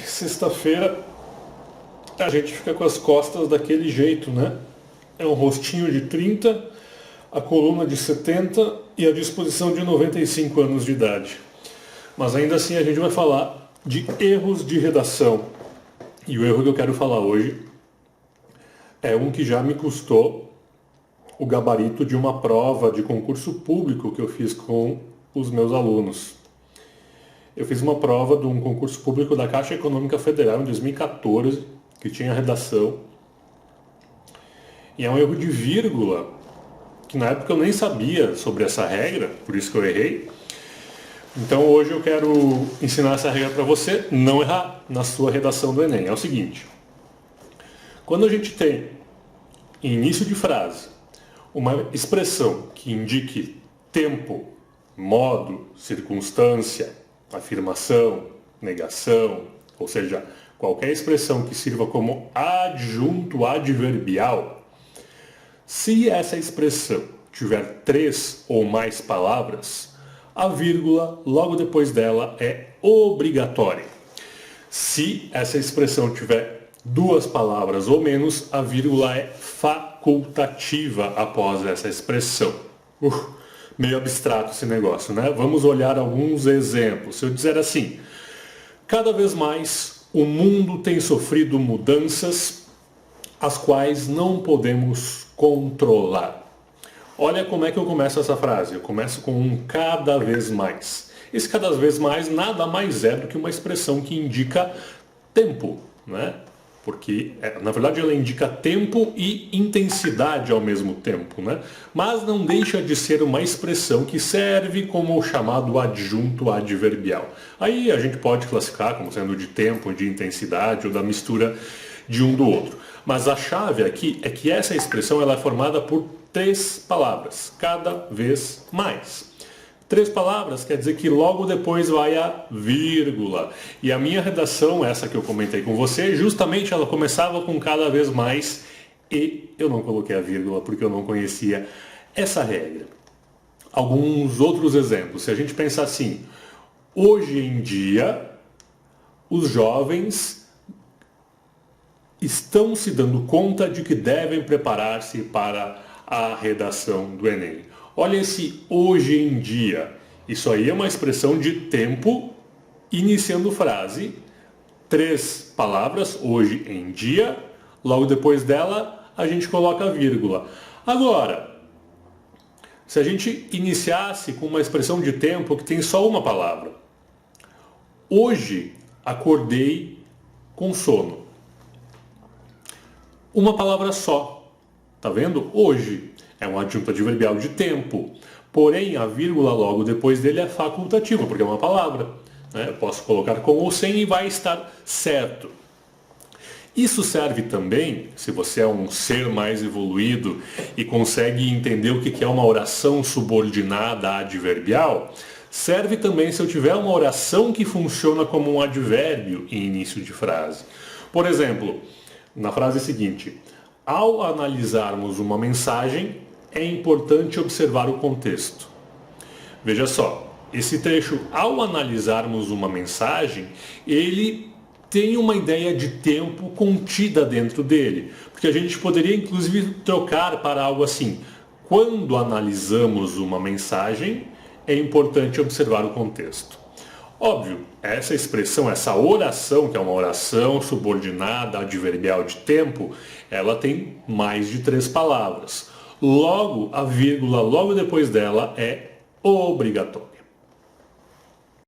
sexta-feira a gente fica com as costas daquele jeito, né? É um rostinho de 30, a coluna de 70 e a disposição de 95 anos de idade. Mas ainda assim a gente vai falar de erros de redação. E o erro que eu quero falar hoje é um que já me custou o gabarito de uma prova de concurso público que eu fiz com os meus alunos. Eu fiz uma prova de um concurso público da Caixa Econômica Federal em 2014, que tinha redação. E é um erro de vírgula, que na época eu nem sabia sobre essa regra, por isso que eu errei. Então hoje eu quero ensinar essa regra para você não errar na sua redação do Enem. É o seguinte: quando a gente tem em início de frase uma expressão que indique tempo, modo, circunstância, afirmação, negação, ou seja, qualquer expressão que sirva como adjunto adverbial, se essa expressão tiver 3 ou mais palavras, a vírgula logo depois dela é obrigatória. Se essa expressão tiver 2 palavras ou menos, a vírgula é facultativa após essa expressão. Meio abstrato esse negócio, né? Vamos olhar alguns exemplos. Se eu disser assim: cada vez mais o mundo tem sofrido mudanças as quais não podemos controlar. Olha como é que eu começo essa frase. Eu começo com um cada vez mais. Esse cada vez mais nada mais é do que uma expressão que indica tempo, né? Porque, na verdade, ela indica tempo e intensidade ao mesmo tempo, né? Mas não deixa de ser uma expressão que serve como o chamado adjunto adverbial. Aí a gente pode classificar como sendo de tempo, de intensidade ou da mistura de um do outro. Mas a chave aqui é que essa expressão ela é formada por 3 palavras, cada vez mais. 3 palavras quer dizer que logo depois vai a vírgula. E a minha redação, essa que eu comentei com você, justamente ela começava com cada vez mais e eu não coloquei a vírgula porque eu não conhecia essa regra. Alguns outros exemplos. Se a gente pensar assim: hoje em dia, os jovens estão se dando conta de que devem preparar-se para a redação do Enem. Olha esse hoje em dia. Isso aí é uma expressão de tempo iniciando frase. 3 palavras, hoje em dia. Logo depois dela, a gente coloca a vírgula. Agora, se a gente iniciasse com uma expressão de tempo que tem só uma palavra. Hoje acordei com sono. Uma palavra só. Tá vendo? Hoje é um adjunto adverbial de tempo. Porém, a vírgula logo depois dele é facultativa, porque é uma palavra, né? Eu posso colocar com ou sem e vai estar certo. Isso serve também, se você é um ser mais evoluído e consegue entender o que é uma oração subordinada adverbial, serve também se eu tiver uma oração que funciona como um advérbio em início de frase. Por exemplo, na frase seguinte: ao analisarmos uma mensagem, é importante observar o contexto. Veja só, esse trecho, ao analisarmos uma mensagem, ele tem uma ideia de tempo contida dentro dele. Porque a gente poderia, inclusive, trocar para algo assim: quando analisamos uma mensagem, é importante observar o contexto. Óbvio, essa expressão, essa oração, que é uma oração subordinada adverbial de tempo, ela tem mais de 3 palavras. Logo, a vírgula logo depois dela é obrigatória.